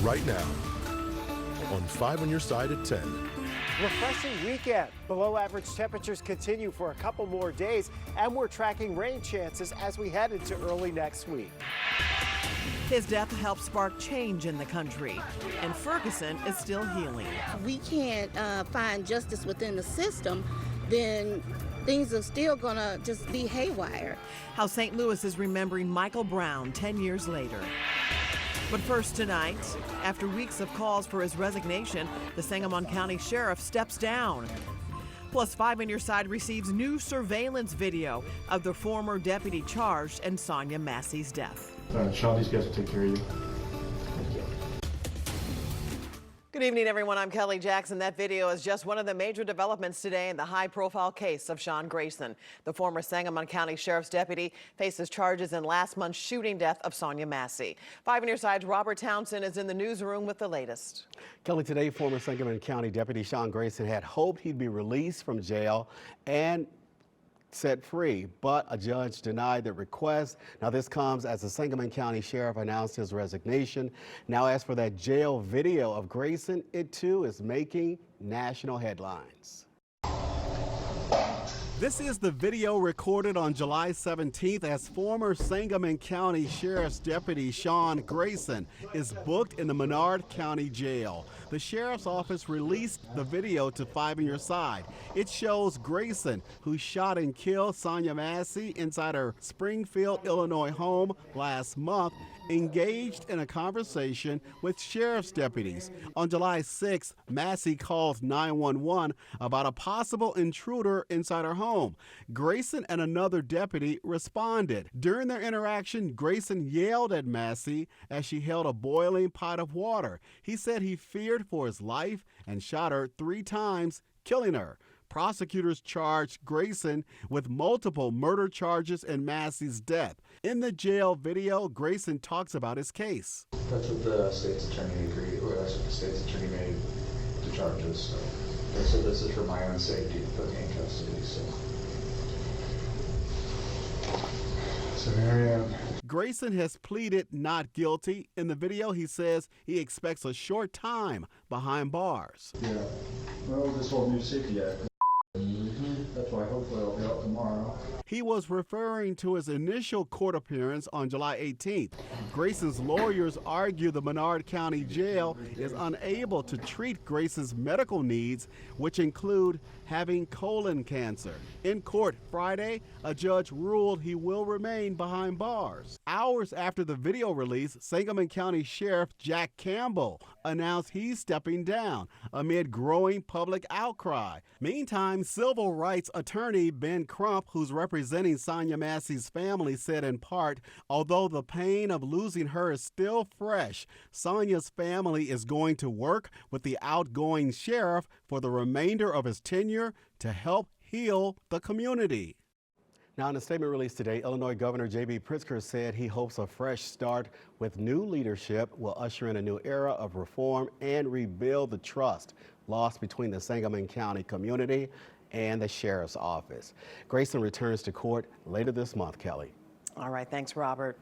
right now on 5 on your side at 10. Refreshing weekend. Below average temperatures continue for a couple more days, and we're tracking rain chances as we head into early next week. His death helped spark change in the country, and Ferguson is still healing. We can't find justice within the system, then things are still gonna just be haywire. How St. Louis is remembering Michael Brown 10 years later. But first tonight, after weeks of calls for his resignation, the Sangamon County Sheriff steps down. Plus, 5 on your side receives new surveillance video of the former deputy charged in Sonia Massey's death. Sean, these guys will take care of you. Good evening, everyone. I'm Kelly Jackson. That video is just one of the major developments today in the high-profile case of Sean Grayson. The former Sangamon County Sheriff's deputy faces charges in last month's shooting death of Sonia Massey. 5 on your side's Robert Townsend is in the newsroom with the latest. Kelly, today, former Sangamon County Deputy Sean Grayson had hoped he'd be released from jail and set free, but a judge denied the request. Now, this comes as the Sangamon County Sheriff announced his resignation. Now, as for that jail video of Grayson, it too is making national headlines. This is the video recorded on July 17th as former Sangamon County Sheriff's Deputy Sean Grayson is booked in the Menard County Jail. The Sheriff's Office released the video to 5 on your side. It shows Grayson, who shot and killed Sonia Massey inside her Springfield, Illinois home last month, engaged in a conversation with sheriff's deputies. On July 6th, Massey calls 911 about a possible intruder inside her home. Grayson and another deputy responded. During their interaction, Grayson yelled at Massey as she held a boiling pot of water. He said he feared for his life and shot her 3 times, killing her. Prosecutors charged Grayson with multiple murder charges in Massey's death. In the jail video, Grayson talks about his case. That's what the state's attorney agreed, or that's what the state's attorney made the charges. So they said this is for my own safety to put me in custody. So here I am. Grayson has pleaded not guilty. In the video, he says he expects a short time behind bars. Yeah. Well, this whole new safety act. That's why hopefully I'll be out tomorrow. He was referring to his initial court appearance on July 18th. Grayson's lawyers argue the Menard County Jail is unable to treat Grayson's medical needs, which include having colon cancer. In court Friday, a judge ruled he will remain behind bars. Hours after the video release, Sangamon County Sheriff Jack Campbell announced he's stepping down amid growing public outcry. Meantime, civil rights attorney Ben Crump, who's representing Sonia Massey's family, said in part, although the pain of losing her is still fresh, Sonia's family is going to work with the outgoing sheriff for the remainder of his tenure to help heal the community. Now, in a statement released today, Illinois Governor J.B. Pritzker said he hopes a fresh start with new leadership will usher in a new era of reform and rebuild the trust lost between the Sangamon County community and the Sheriff's Office. Grayson returns to court later this month, Kelly. All right, thanks, Robert.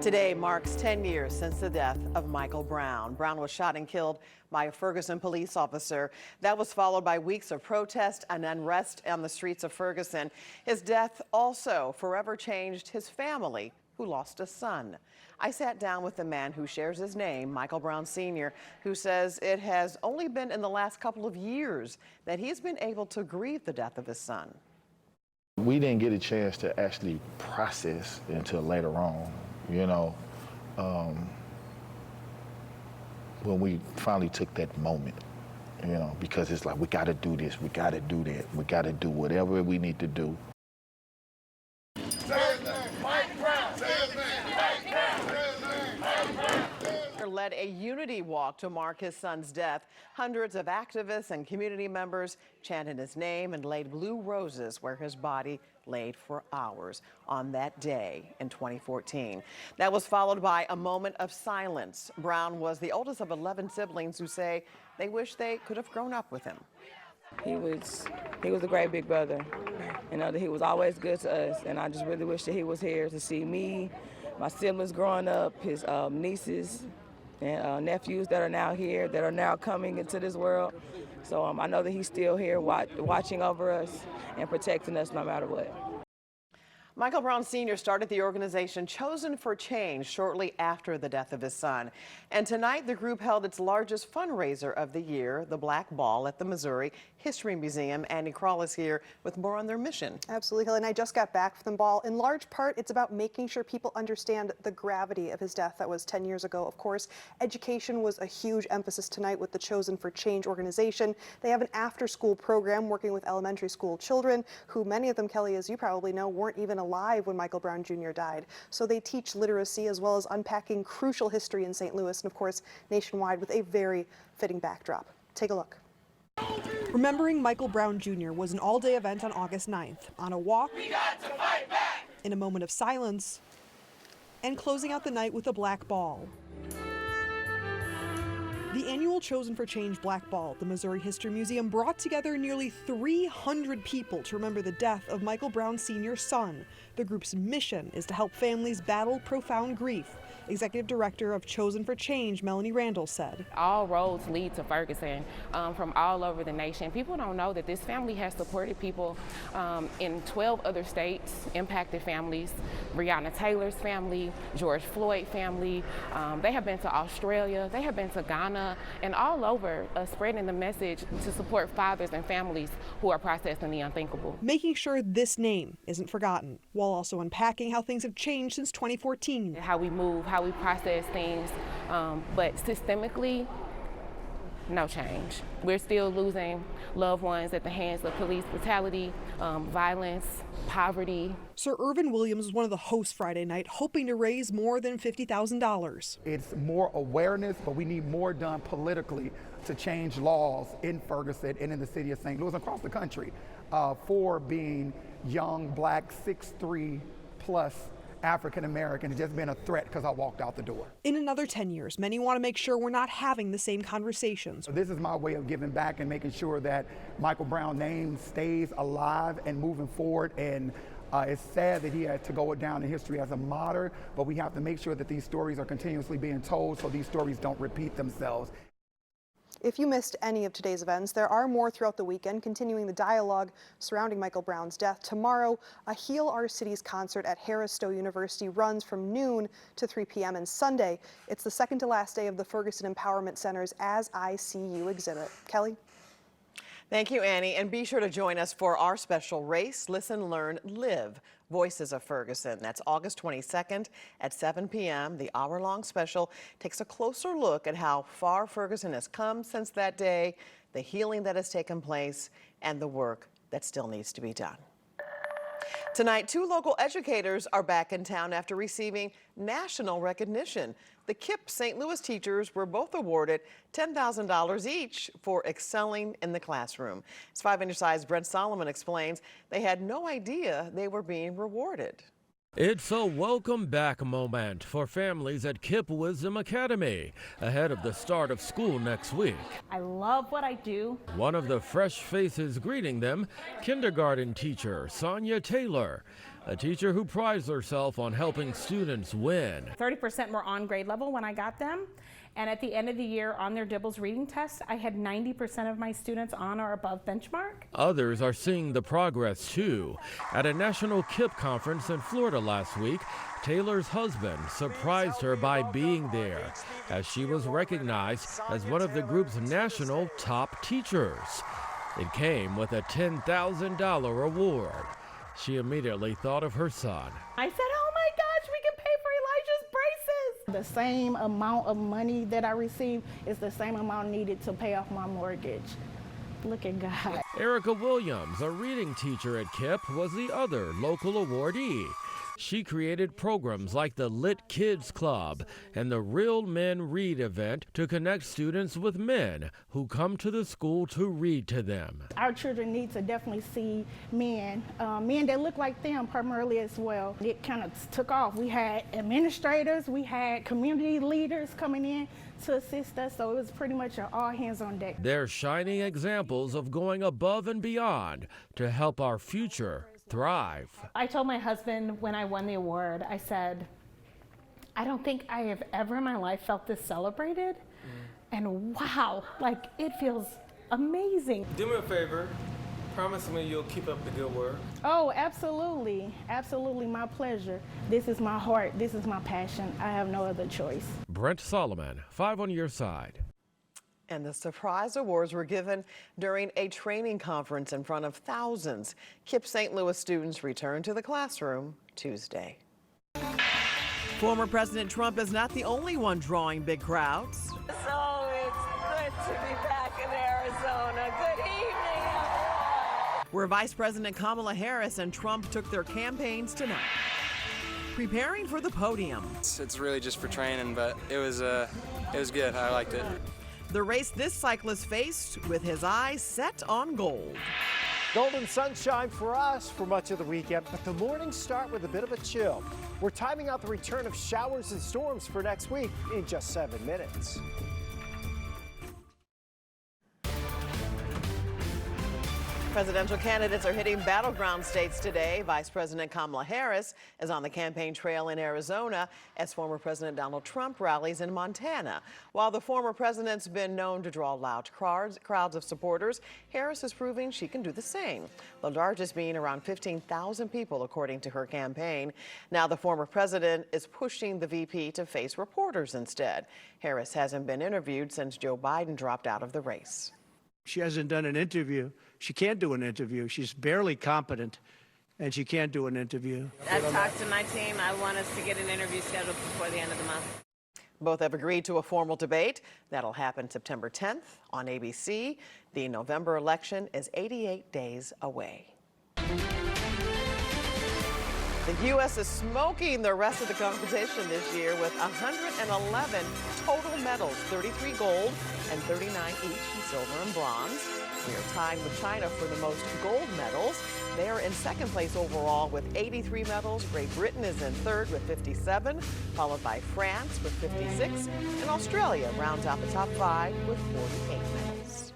Today marks 10 years since the death of Michael Brown. Brown was shot and killed by a Ferguson police officer. That was followed by weeks of protest and unrest on the streets of Ferguson. His death also forever changed his family, who lost a son. I sat down with the man who shares his name, Michael Brown Sr., who says it has only been in the last couple of years that he's been able to grieve the death of his son. We didn't get a chance to actually process until later on. You know, when we finally took that moment, you know, because it's like, we got to do this, we got to do that, we got to do whatever we need to do. Led a unity walk to mark his son's death. Hundreds of activists and community members chanted his name and laid blue roses where his body laid for hours on that day in 2014. That was followed by a moment of silence. Brown was the oldest of 11 siblings who say they wish they could have grown up with him. He was a great big brother. You know, that he was always good to us, and I just really wish that he was here to see me, my siblings growing up, his nieces and nephews that are now here, that are now coming into this world. So I know that he's still here watching over us and protecting us no matter what. Michael Brown Sr. started the organization Chosen for Change shortly after the death of his son. And tonight, the group held its largest fundraiser of the year, the Black Ball at the Missouri History Museum. Andy Kroll is here with more on their mission. Absolutely, Kelly. And I just got back from the ball. In large part, it's about making sure people understand the gravity of his death. That was 10 years ago, of course. Education was a huge emphasis tonight with the Chosen for Change organization. They have an after-school program working with elementary school children who, many of them, Kelly, as you probably know, weren't even alive when Michael Brown Jr. died. So they teach literacy as well as unpacking crucial history in St. Louis and, of course, nationwide with a very fitting backdrop. Take a look. Remembering Michael Brown Jr. was an all-day event on August 9th. On a walk, we got to fight back, in a moment of silence, and closing out the night with a black ball. The annual Chosen for Change Black Ball at the Missouri History Museum brought together nearly 300 people to remember the death of Michael Brown Sr.'s son. The group's mission is to help families battle profound grief. Executive Director of Chosen for Change, Melanie Randall, said, all roads lead to Ferguson from all over the nation. People don't know that this family has supported people in 12 other states, impacted families, Breonna Taylor's family, George Floyd family. They have been to Australia, they have been to Ghana, and all over spreading the message to support fathers and families who are processing the unthinkable. Making sure this name isn't forgotten, while also unpacking how things have changed since 2014. How we move, how we process things, but systemically, no change. We're still losing loved ones at the hands of police brutality, violence, poverty. Sir Irvin Williams was one of the hosts Friday night, hoping to raise more than $50,000. It's more awareness, but we need more done politically to change laws in Ferguson and in the city of St. Louis, across the country, for being young, black, 6'3" plus African American. It's just been a threat because I walked out the door. In another 10 years, many want to make sure we're not having the same conversations. So this is my way of giving back and making sure that Michael Brown's name stays alive and moving forward. And it's sad that he had to go down in history as a martyr, but we have to make sure that these stories are continuously being told so these stories don't repeat themselves. If you missed any of today's events, there are more throughout the weekend, continuing the dialogue surrounding Michael Brown's death. Tomorrow, a Heal Our Cities concert at Harris Stowe University runs from noon to 3 p.m. and Sunday. It's the second to last day of the Ferguson Empowerment Center's As I See You exhibit. Kelly? Thank you, Annie. And be sure to join us for our special Race, Listen, Learn, Live, Voices of Ferguson. That's August 22nd at 7 p.m. The hour-long special takes a closer look at how far Ferguson has come since that day, the healing that has taken place, and the work that still needs to be done. Tonight, 2 local educators are back in town after receiving national recognition. The KIPP St. Louis teachers were both awarded $10,000 each for excelling in the classroom. As 5 on your side's Brent Solomon explains, they had no idea they were being rewarded. It's a welcome back moment for families at KIPP Wisdom Academy ahead of the start of school next week. I love what I do. One of the fresh faces greeting them, kindergarten teacher Sonia Taylor, a teacher who prides herself on helping students win. 30% were on grade level when I got them. And at the end of the year on their Dibbles reading test, I had 90% of my students on or above benchmark. Others are seeing the progress too. At a national KIPP conference in Florida last week, Taylor's husband surprised her by being there as she was recognized as one of the group's national top teachers. It came with a $10,000 award. She immediately thought of her son. I said, oh my gosh, we can pay for Elijah's braces. The same amount of money that I received is the same amount needed to pay off my mortgage. Look at God. Erica Williams, a reading teacher at KIPP, was the other local awardee. She created programs like the Lit Kids Club and the Real Men Read event to connect students with men who come to the school to read to them. Our children need to definitely see men that look like them primarily as well. It kind of took off. We had administrators, we had community leaders coming in to assist us, so it was pretty much an all hands on deck. They're shining examples of going above and beyond to help our future thrive. I told my husband when I won the award, I said, I don't think I have ever in my life felt this celebrated. And wow, like it feels amazing. Do me a favor, promise me you'll keep up the good work. Oh, absolutely. Absolutely, my pleasure. This is my heart. This is my passion. I have no other choice. Brent Solomon, 5 on your side. And the surprise awards were given during a training conference in front of thousands. KIPP St. Louis students returned to the classroom Tuesday. Former President Trump is not the only one drawing big crowds. So it's good to be back in Arizona. Good evening, everyone. Where Vice President Kamala Harris and Trump took their campaigns tonight, preparing for the podium. It's really just for training, but it was good. I liked it. The race this cyclist faced with his eyes set on gold. Golden sunshine for us for much of the weekend, but the mornings start with a bit of a chill. We're timing out the return of showers and storms for next week in just 7 minutes. Presidential candidates are hitting battleground states today. Vice President Kamala Harris is on the campaign trail in Arizona as former President Donald Trump rallies in Montana. While the former president's been known to draw loud crowds of supporters, Harris is proving she can do the same, the largest being around 15,000 people, according to her campaign. Now the former president is pushing the VP to face reporters instead. Harris hasn't been interviewed since Joe Biden dropped out of the race. She hasn't done an interview. She can't do an interview. She's barely competent, and she can't do an interview. I've talked to my team. I want us to get an interview scheduled before the end of the month. Both have agreed to a formal debate. That'll happen September 10th on ABC. The November election is 88 days away. The U.S. is smoking the rest of the competition this year with 111 total medals, 33 gold and 39 each in silver and bronze. We are tied with China for the most gold medals. They are in second place overall with 83 medals. Great Britain is in third with 57, followed by France with 56, and Australia rounds out the top 5 with 48 medals.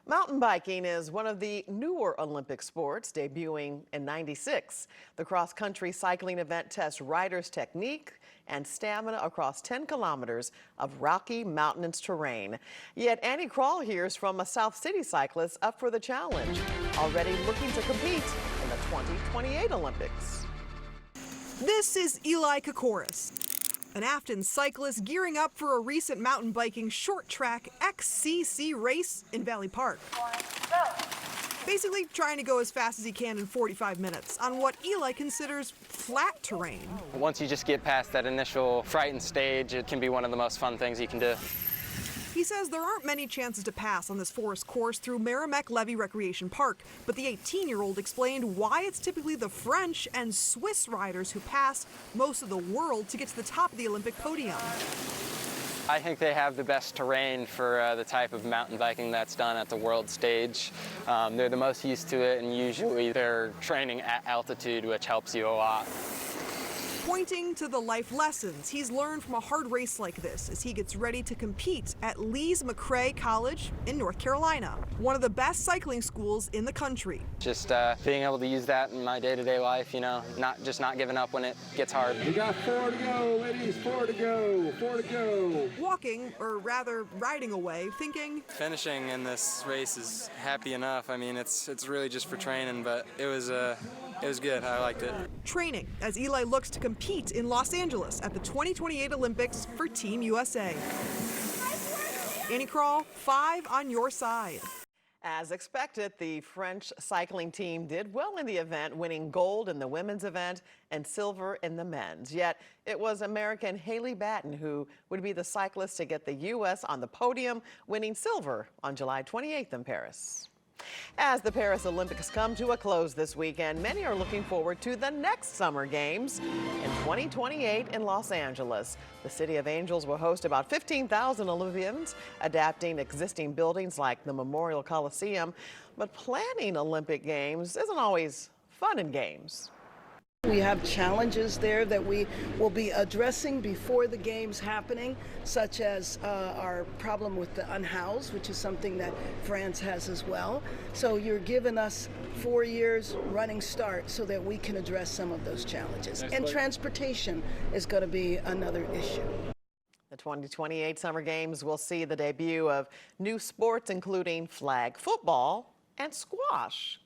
Mountain biking is one of the newer Olympic sports, debuting in '96. The cross-country cycling event tests riders' technique and stamina across 10 kilometers of rocky mountainous terrain. Yet Annie Krall hears from a South City cyclist up for the challenge, already looking to compete in the 2028 Olympics. This is Eli Kokoris, an Afton cyclist gearing up for a recent mountain biking short track XCC race in Valley Park. Basically trying to go as fast as he can in 45 minutes on what Eli considers flat terrain. Once you just get past that initial frightened stage, it can be one of the most fun things you can do. He says there aren't many chances to pass on this forest course through Merrimack-Levy Recreation Park, but the 18-year-old explained why it's typically the French and Swiss riders who pass most of the world to get to the top of the Olympic podium. I think they have the best terrain for the type of mountain biking that's done at the world stage. They're the most used to it, and usually they're training at altitude, which helps you a lot. Pointing to the life lessons he's learned from a hard race like this as he gets ready to compete at Lees-McRae College in North Carolina, one of the best cycling schools in the country. Just being able to use that in my day-to-day life, you know, not giving up when it gets hard. We got 4 to go, ladies, 4 to go, 4 to go. Walking, or rather riding away, thinking, finishing in this race is happy enough. I mean, it's really just for training, but it was good. I liked it. Training as Eli looks to compete in Los Angeles at the 2028 Olympics for Team USA. Annie Krall, 5 on your side. As expected, the French cycling team did well in the event, winning gold in the women's event and silver in the men's. Yet it was American Haley Batten who would be the cyclist to get the U.S. on the podium, winning silver on July 28th in Paris. As the Paris Olympics come to a close this weekend, many are looking forward to the next Summer Games in 2028 in Los Angeles. The City of Angels will host about 15,000 Olympians, adapting existing buildings like the Memorial Coliseum. But planning Olympic Games isn't always fun and games. We have challenges there that we will be addressing before the games happening, such as our problem with the unhoused, which is something that France has as well. So you're giving us 4 years running start so that we can address some of those challenges. And transportation is going to be another issue. The 2028 Summer Games will see the debut of new sports, including flag football and squash.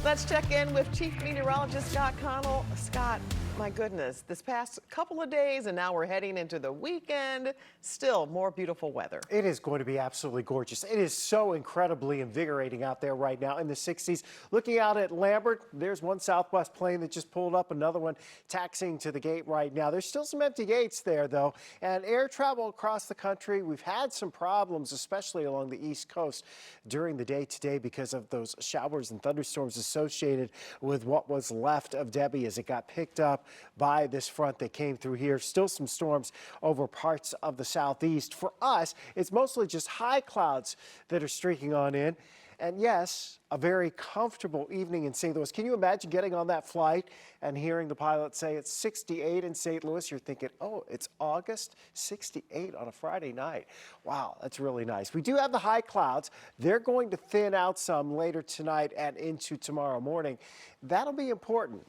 Let's check in with Chief Meteorologist Scott Connell. Scott, my goodness, this past couple of days and now we're heading into the weekend, still more beautiful weather. It is going to be absolutely gorgeous. It is so incredibly invigorating out there right now in the 60s. Looking out at Lambert, there's one Southwest plane that just pulled up, another one taxiing to the gate right now. There's still some empty gates there though, and air travel across the country. We've had some problems, especially along the East Coast during the day today because of those showers and thunderstorms associated with what was left of Debbie as it got picked up by this front that came through here. Still some storms over parts of the southeast. For us, it's mostly just high clouds that are streaking on in. And yes, a very comfortable evening in St. Louis. Can you imagine getting on that flight and hearing the pilot say it's 68 in St. Louis? You're thinking, oh, it's August, 68 on a Friday night. Wow, that's really nice. We do have the high clouds. They're going to thin out some later tonight and into tomorrow morning. That'll be important.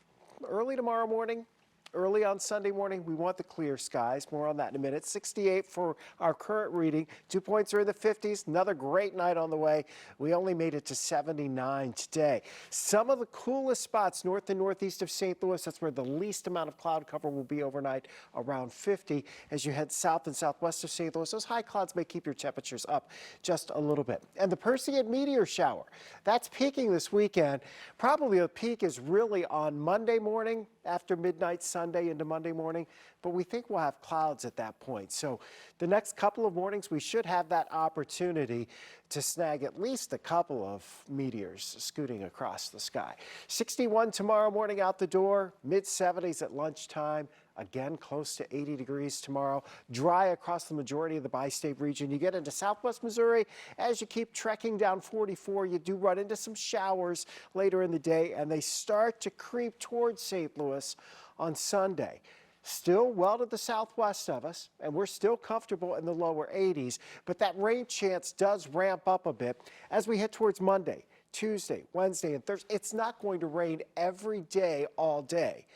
Early tomorrow morning, early on Sunday morning, we want the clear skies. More on that in a minute. 68 for our current reading. 2 points are in the 50s. Another great night on the way. We only made it to 79 today. Some of the coolest spots north and northeast of St. Louis, that's where the least amount of cloud cover will be overnight, around 50. As you head south and southwest of St. Louis, those high clouds may keep your temperatures up just a little bit. And the Perseid meteor shower, that's peaking this weekend. Probably the peak is really on Monday morning after midnight Sunday into Monday morning, but we think we'll have clouds at that point. So the next couple of mornings, we should have that opportunity to snag at least a couple of meteors scooting across the sky. 61 tomorrow morning out the door, mid-70s at lunchtime. Again, close to 80 degrees tomorrow. Dry across the majority of the bi-state region. You get into southwest Missouri, as you keep trekking down 44, you do run into some showers later in the day, and they start to creep towards St. Louis on Sunday. Still well to the southwest of us, and we're still comfortable in the lower 80s, but that rain chance does ramp up a bit as we head towards Monday, Tuesday, Wednesday, and Thursday. It's not going to rain every day, all day.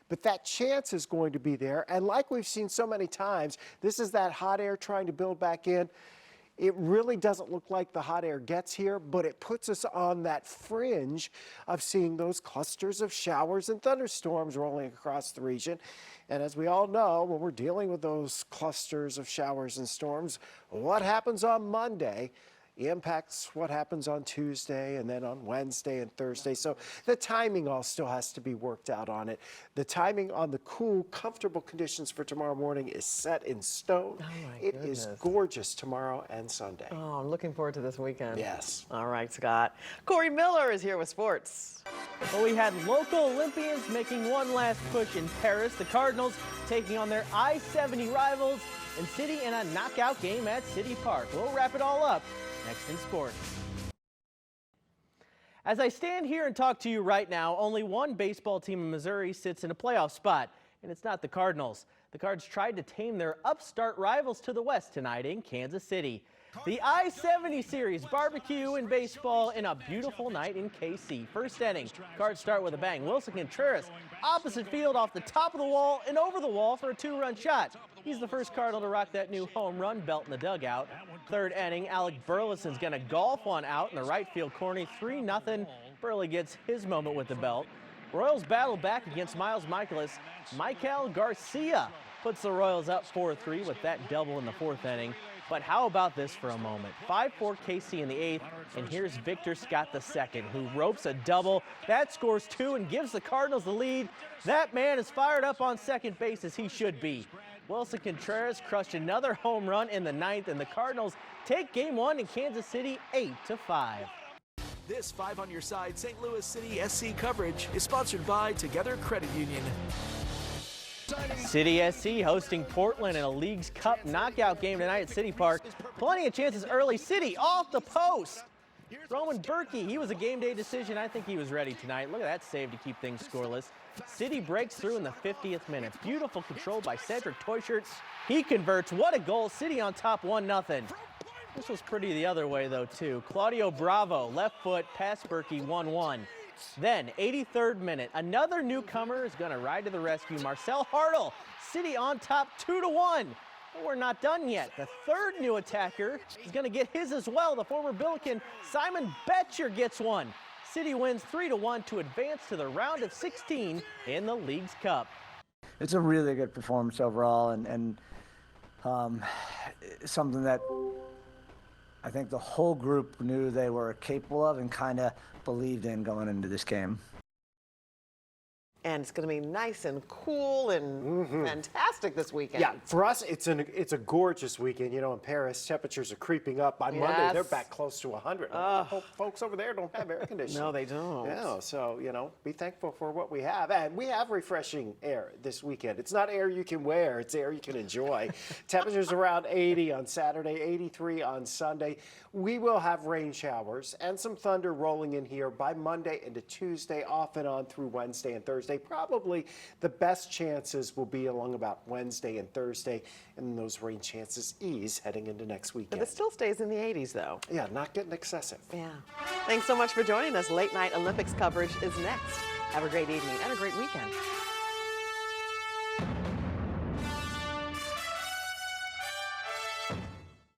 But that chance is going to be there. And like we've seen so many times, this is that hot air trying to build back in. It really doesn't look like the hot air gets here, but it puts us on that fringe of seeing those clusters of showers and thunderstorms rolling across the region. And as we all know, when we're dealing with those clusters of showers and storms, what happens on Monday impacts what happens on Tuesday and then on Wednesday and Thursday. So the timing all still has to be worked out on it. The timing on the cool, comfortable conditions for tomorrow morning is set in stone. Oh my goodness. It is gorgeous tomorrow and Sunday. Oh, I'm looking forward to this weekend. Yes. All right, Scott. Corey Miller is here with sports. Well, we had local Olympians making one last push in Paris. The Cardinals taking on their I-70 rivals and City in a knockout game at City Park. We'll wrap it all up next in sports. As I stand here and talk to you right now, only one baseball team in Missouri sits in a playoff spot, and it's not the Cardinals. The Cards tried to tame their upstart rivals to the west tonight in Kansas City. The I-70 series barbecue in baseball in a beautiful night in KC. First inning, Cards start with a bang. Wilson Contreras opposite field off the top of the wall and over the wall for a two-run shot. He's the first Cardinal to rock that new home run belt in the dugout. Third inning, Alec Burleson's going to golf one out in the right field corner. 3-0. Burley gets his moment with the belt. Royals battle back against Miles Michaelis. Michael Garcia puts the Royals up 4-3 with that double in the fourth inning. But how about this for a moment? 5-4 KC in the eighth, and here's Victor Scott II, who ropes a double. That scores two and gives the Cardinals the lead. That man is fired up on second base as he should be. Wilson Contreras crushed another home run in the ninth, and the Cardinals take game one in Kansas City 8-5. This 5 on your side St. Louis City SC coverage is sponsored by Together Credit Union. City SC hosting Portland in a Leagues Cup knockout game tonight at City Park. Plenty of chances early. City off the post. Roman Berkey, he was a game day decision. I think he was ready tonight. Look at that save to keep things scoreless. City breaks through in the 50th minute. Beautiful control by Cedric Toyshirt. He converts. What a goal. City on top 1-0. This was pretty the other way, though, too. Claudio Bravo, left foot, past Berkey, 1-1. Then, 83rd minute, another newcomer is going to ride to the rescue. Marcel Hartl, City on top 2-1. But we're not done yet. The third new attacker is going to get his as well. The former Billiken, Simon Betcher, gets one. City wins 3-1 to advance to the round of 16 in the Leagues Cup. It's a really good performance overall, and something that I think the whole group knew they were capable of and kind of believed in going into this game. And it's going to be nice and cool and fantastic this weekend. Yeah, for us, it's a gorgeous weekend. You know, in Paris, temperatures are creeping up. By Monday, they're back close to 100. Folks over there don't have air conditioning. No, they don't. Yeah, so, you know, be thankful for what we have. And we have refreshing air this weekend. It's not air you can wear, it's air you can enjoy. Temperatures around 80 on Saturday, 83 on Sunday. We will have rain showers and some thunder rolling in here by Monday into Tuesday, off and on through Wednesday and Thursday. Probably the best chances will be along about Wednesday and Thursday, and those rain chances ease heading into next weekend. But it still stays in the 80s, though. Yeah, not getting excessive. Yeah. Thanks so much for joining us. Late night Olympics coverage is next. Have a great evening and a great weekend.